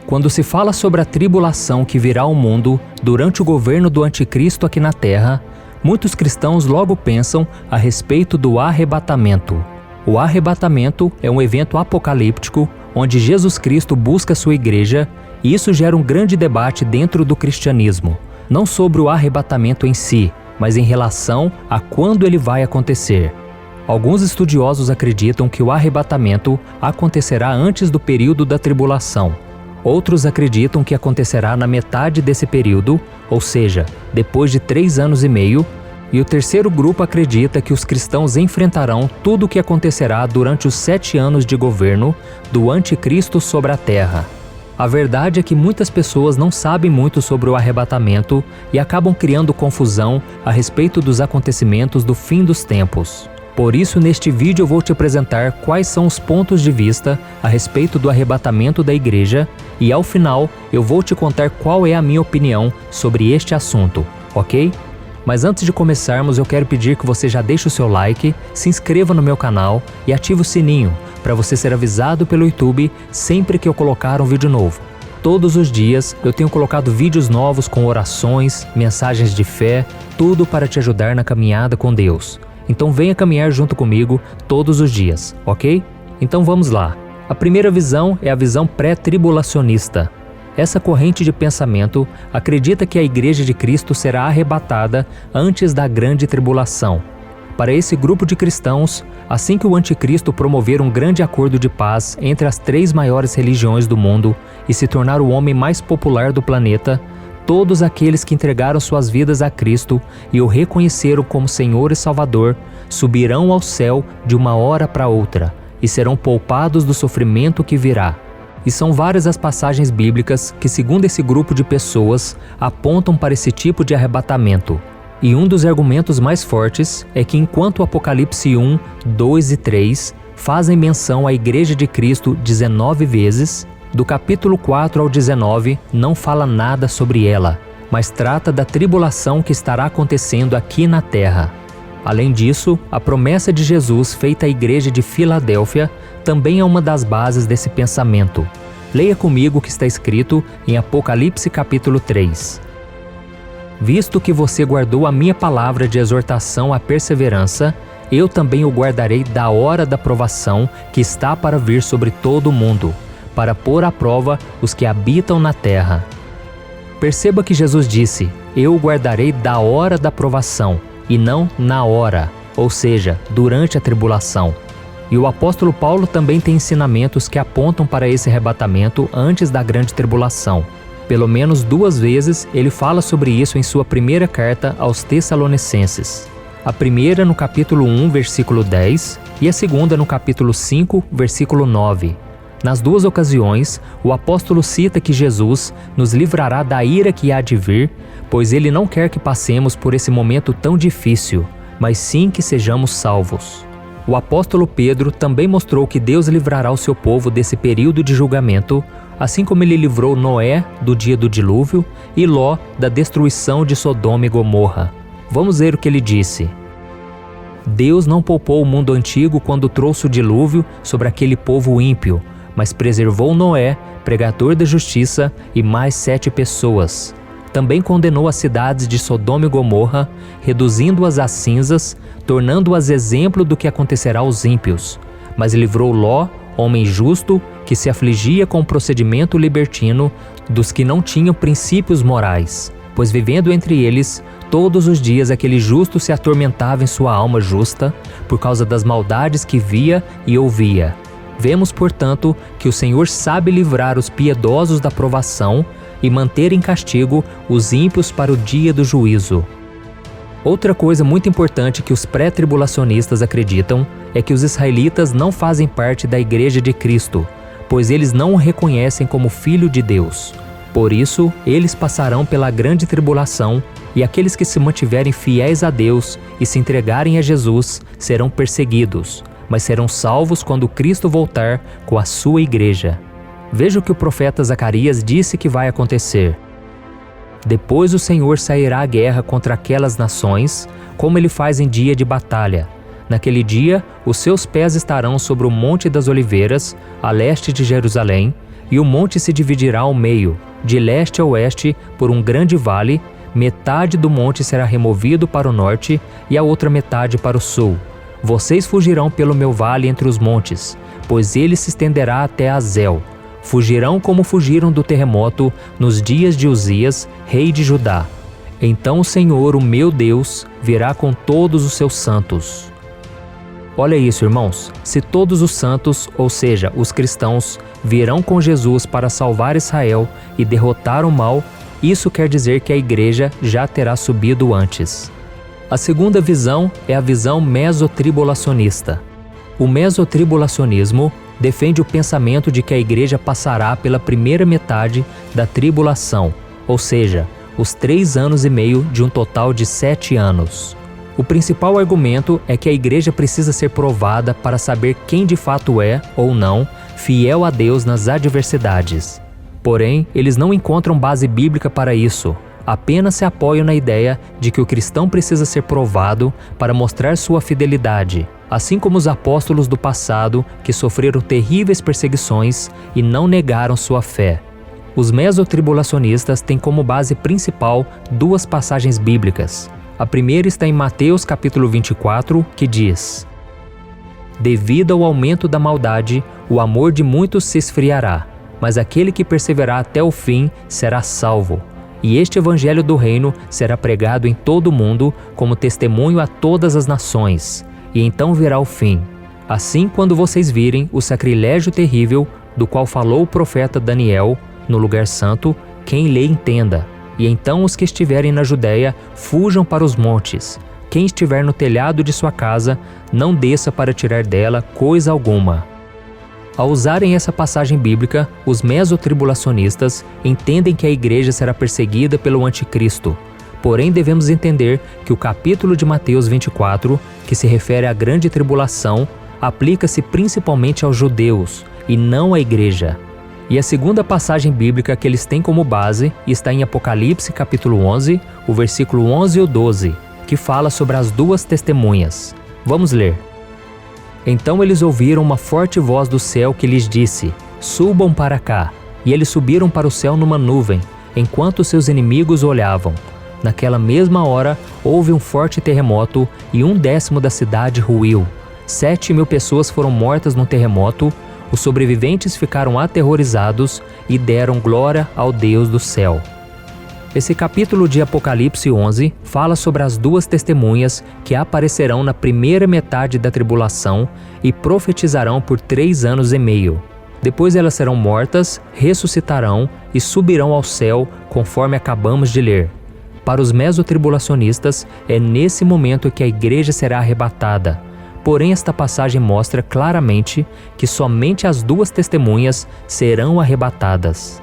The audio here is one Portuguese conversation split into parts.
Quando se fala sobre a tribulação que virá ao mundo durante o governo do anticristo aqui na Terra, muitos cristãos logo pensam a respeito do arrebatamento. O arrebatamento é um evento apocalíptico onde Jesus Cristo busca sua igreja, e isso gera um grande debate dentro do cristianismo, não sobre o arrebatamento em si, mas em relação a quando ele vai acontecer. Alguns estudiosos acreditam que o arrebatamento acontecerá antes do período da tribulação. Outros acreditam que acontecerá na metade desse período, ou seja, depois de 3 anos e meio, e o terceiro grupo acredita que os cristãos enfrentarão tudo o que acontecerá durante os 7 anos de governo do anticristo sobre a terra. A verdade é que muitas pessoas não sabem muito sobre o arrebatamento e acabam criando confusão a respeito dos acontecimentos do fim dos tempos. Por isso, neste vídeo eu vou te apresentar quais são os pontos de vista a respeito do arrebatamento da igreja e, ao final, eu vou te contar qual é a minha opinião sobre este assunto, ok? Mas antes de começarmos, eu quero pedir que você já deixe o seu like, se inscreva no meu canal e ative o sininho para você ser avisado pelo YouTube sempre que eu colocar um vídeo novo. Todos os dias eu tenho colocado vídeos novos com orações, mensagens de fé, tudo para te ajudar na caminhada com Deus. Então venha caminhar junto comigo todos os dias, ok? Então vamos lá. A primeira visão é a visão pré-tribulacionista. Essa corrente de pensamento acredita que a Igreja de Cristo será arrebatada antes da grande tribulação. Para esse grupo de cristãos, assim que o anticristo promover um grande acordo de paz entre as 3 maiores religiões do mundo e se tornar o homem mais popular do planeta, todos aqueles que entregaram suas vidas a Cristo e o reconheceram como Senhor e Salvador subirão ao céu de uma hora para outra e serão poupados do sofrimento que virá. E são várias as passagens bíblicas que, segundo esse grupo de pessoas, apontam para esse tipo de arrebatamento. E um dos argumentos mais fortes é que enquanto o Apocalipse 1, 2 e 3 fazem menção à Igreja de Cristo 19 vezes, do capítulo 4 ao 19 não fala nada sobre ela, mas trata da tribulação que estará acontecendo aqui na Terra. Além disso, a promessa de Jesus feita à Igreja de Filadélfia também é uma das bases desse pensamento. Leia comigo o que está escrito em Apocalipse capítulo 3. Visto que você guardou a minha palavra de exortação à perseverança, eu também o guardarei da hora da provação que está para vir sobre todo o mundo, para pôr à prova os que habitam na terra. Perceba que Jesus disse, eu o guardarei da hora da provação, e não na hora, ou seja, durante a tribulação. E o apóstolo Paulo também tem ensinamentos que apontam para esse arrebatamento antes da grande tribulação. Pelo menos 2 vezes ele fala sobre isso em sua primeira carta aos Tessalonicenses. A primeira no capítulo 1, versículo 10, e a segunda no capítulo 5, versículo 9. Nas 2 ocasiões, o apóstolo cita que Jesus nos livrará da ira que há de vir, pois ele não quer que passemos por esse momento tão difícil, mas sim que sejamos salvos. O apóstolo Pedro também mostrou que Deus livrará o seu povo desse período de julgamento, assim como ele livrou Noé do dia do dilúvio e Ló da destruição de Sodoma e Gomorra. Vamos ver o que ele disse. Deus não poupou o mundo antigo quando trouxe o dilúvio sobre aquele povo ímpio, mas preservou Noé, pregador da justiça, e mais 7 pessoas. Também condenou as cidades de Sodoma e Gomorra, reduzindo-as a cinzas, tornando-as exemplo do que acontecerá aos ímpios. Mas livrou Ló, homem justo, que se afligia com o procedimento libertino dos que não tinham princípios morais, pois vivendo entre eles, todos os dias aquele justo se atormentava em sua alma justa, por causa das maldades que via e ouvia. Vemos, portanto, que o Senhor sabe livrar os piedosos da provação e manter em castigo os ímpios para o dia do juízo. Outra coisa muito importante que os pré-tribulacionistas acreditam é que os israelitas não fazem parte da Igreja de Cristo, pois eles não o reconhecem como Filho de Deus. Por isso, eles passarão pela grande tribulação e aqueles que se mantiverem fiéis a Deus e se entregarem a Jesus serão perseguidos, mas serão salvos quando Cristo voltar com a sua igreja. Veja o que o profeta Zacarias disse que vai acontecer. Depois o Senhor sairá à guerra contra aquelas nações, como ele faz em dia de batalha. Naquele dia, os seus pés estarão sobre o Monte das Oliveiras, a leste de Jerusalém, e o monte se dividirá ao meio, de leste a oeste, por um grande vale. Metade do monte será removido para o norte e a outra metade para o sul. Vocês fugirão pelo meu vale entre os montes, pois ele se estenderá até Azel. Fugirão como fugiram do terremoto nos dias de Uzias, rei de Judá. Então o Senhor, o meu Deus, virá com todos os seus santos. Olha isso, irmãos. Se todos os santos, ou seja, os cristãos, virão com Jesus para salvar Israel e derrotar o mal, isso quer dizer que a igreja já terá subido antes. A segunda visão é a visão mesotribulacionista. O mesotribulacionismo defende o pensamento de que a igreja passará pela primeira metade da tribulação, ou seja, os 3 anos e meio de um total de 7 anos. O principal argumento é que a igreja precisa ser provada para saber quem de fato é, ou não, fiel a Deus nas adversidades. Porém, eles não encontram base bíblica para isso, apenas se apoiam na ideia de que o cristão precisa ser provado para mostrar sua fidelidade, assim como os apóstolos do passado que sofreram terríveis perseguições e não negaram sua fé. Os mesotribulacionistas têm como base principal 2 passagens bíblicas. A primeira está em Mateus capítulo 24, que diz: Devido ao aumento da maldade, o amor de muitos se esfriará, mas aquele que perseverar até o fim será salvo. E este evangelho do reino será pregado em todo o mundo como testemunho a todas as nações, e então virá o fim. Assim, quando vocês virem o sacrilégio terrível do qual falou o profeta Daniel no lugar santo, quem lê entenda. E então os que estiverem na Judéia fujam para os montes. Quem estiver no telhado de sua casa, não desça para tirar dela coisa alguma. Ao usarem essa passagem bíblica, os mesotribulacionistas entendem que a igreja será perseguida pelo anticristo. Porém, devemos entender que o capítulo de Mateus 24, que se refere à grande tribulação, aplica-se principalmente aos judeus e não à igreja. E a segunda passagem bíblica que eles têm como base está em Apocalipse capítulo 11, o versículo 11 e o 12, que fala sobre as 2 testemunhas. Vamos ler. Então eles ouviram uma forte voz do céu que lhes disse: Subam para cá. E eles subiram para o céu numa nuvem, enquanto seus inimigos olhavam. Naquela mesma hora, houve um forte terremoto e 1/10 da cidade ruiu. 7.000 pessoas foram mortas no terremoto. Os sobreviventes ficaram aterrorizados e deram glória ao Deus do céu. Esse capítulo de Apocalipse 11 fala sobre as 2 testemunhas que aparecerão na primeira metade da tribulação e profetizarão por 3 anos e meio. Depois elas serão mortas, ressuscitarão e subirão ao céu, conforme acabamos de ler. Para os mesotribulacionistas, é nesse momento que a igreja será arrebatada. Porém, esta passagem mostra claramente que somente as 2 testemunhas serão arrebatadas.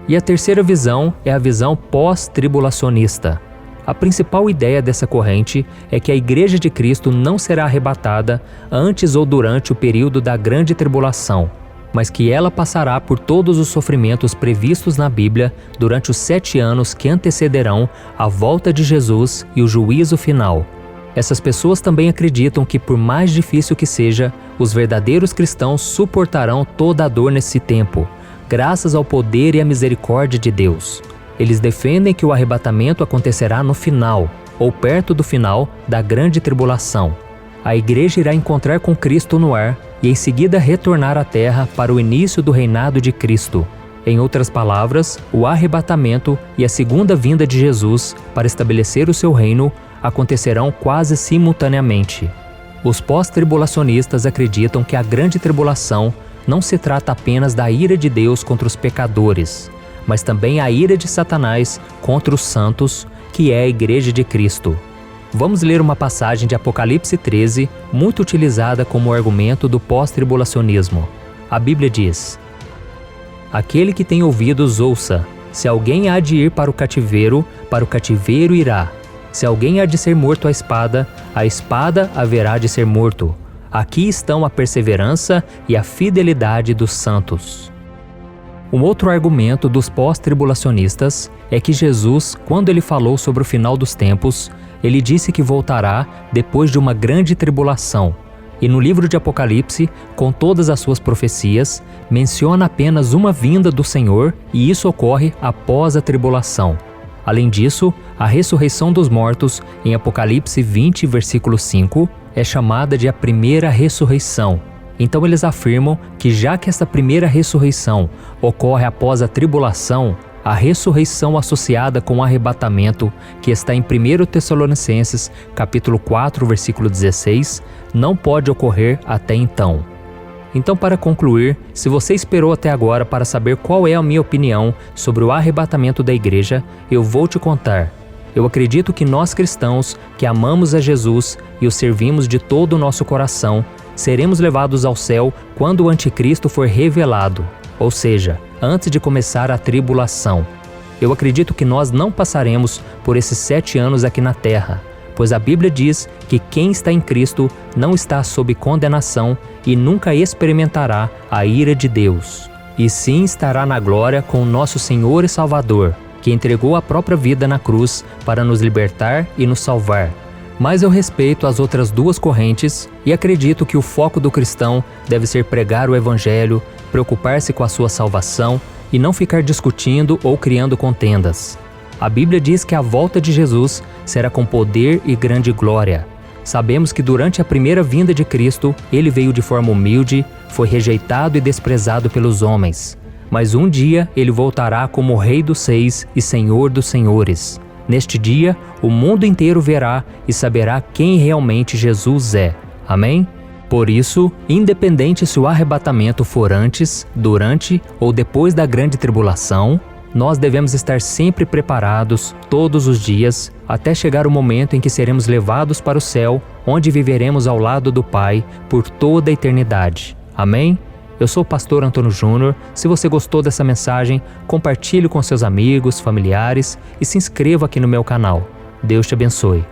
E a terceira visão é a visão pós-tribulacionista. A principal ideia dessa corrente é que a Igreja de Cristo não será arrebatada antes ou durante o período da grande tribulação, mas que ela passará por todos os sofrimentos previstos na Bíblia durante os 7 anos que antecederão a volta de Jesus e o juízo final. Essas pessoas também acreditam que, por mais difícil que seja, os verdadeiros cristãos suportarão toda a dor nesse tempo, graças ao poder e à misericórdia de Deus. Eles defendem que o arrebatamento acontecerá no final, ou perto do final, da grande tribulação. A igreja irá encontrar com Cristo no ar e em seguida retornar à terra para o início do reinado de Cristo. Em outras palavras, o arrebatamento e a segunda vinda de Jesus para estabelecer o seu reino acontecerão quase simultaneamente. Os pós-tribulacionistas acreditam que a grande tribulação não se trata apenas da ira de Deus contra os pecadores, mas também a ira de Satanás contra os santos, que é a Igreja de Cristo. Vamos ler uma passagem de Apocalipse 13, muito utilizada como argumento do pós-tribulacionismo. A Bíblia diz: Aquele que tem ouvidos ouça. Se alguém há de ir para o cativeiro irá. Se alguém há de ser morto à espada haverá de ser morto. Aqui estão a perseverança e a fidelidade dos santos. Um outro argumento dos pós-tribulacionistas é que Jesus, quando ele falou sobre o final dos tempos, ele disse que voltará depois de uma grande tribulação. E no livro de Apocalipse, com todas as suas profecias, menciona apenas uma vinda do Senhor, e isso ocorre após a tribulação. Além disso, a ressurreição dos mortos, em Apocalipse 20, versículo 5, é chamada de a primeira ressurreição. Então eles afirmam que já que esta primeira ressurreição ocorre após a tribulação, a ressurreição associada com o arrebatamento, que está em 1 Tessalonicenses, capítulo 4, versículo 16, não pode ocorrer até então. Então, para concluir, se você esperou até agora para saber qual é a minha opinião sobre o arrebatamento da igreja, eu vou te contar. Eu acredito que nós cristãos, que amamos a Jesus e o servimos de todo o nosso coração, seremos levados ao céu quando o anticristo for revelado, ou seja, antes de começar a tribulação. Eu acredito que nós não passaremos por esses 7 anos aqui na terra, pois a Bíblia diz que quem está em Cristo não está sob condenação e nunca experimentará a ira de Deus, e sim estará na glória com o nosso Senhor e Salvador, que entregou a própria vida na cruz para nos libertar e nos salvar. Mas eu respeito as outras duas correntes e acredito que o foco do cristão deve ser pregar o Evangelho, preocupar-se com a sua salvação e não ficar discutindo ou criando contendas. A Bíblia diz que a volta de Jesus será com poder e grande glória. Sabemos que durante a primeira vinda de Cristo, ele veio de forma humilde, foi rejeitado e desprezado pelos homens. Mas um dia ele voltará como Rei dos Reis e Senhor dos Senhores. Neste dia, o mundo inteiro verá e saberá quem realmente Jesus é. Amém? Por isso, independente se o arrebatamento for antes, durante ou depois da grande tribulação, nós devemos estar sempre preparados, todos os dias, até chegar o momento em que seremos levados para o céu, onde viveremos ao lado do Pai por toda a eternidade. Amém? Eu sou o pastor Antônio Júnior. Se você gostou dessa mensagem, compartilhe com seus amigos, familiares e se inscreva aqui no meu canal. Deus te abençoe.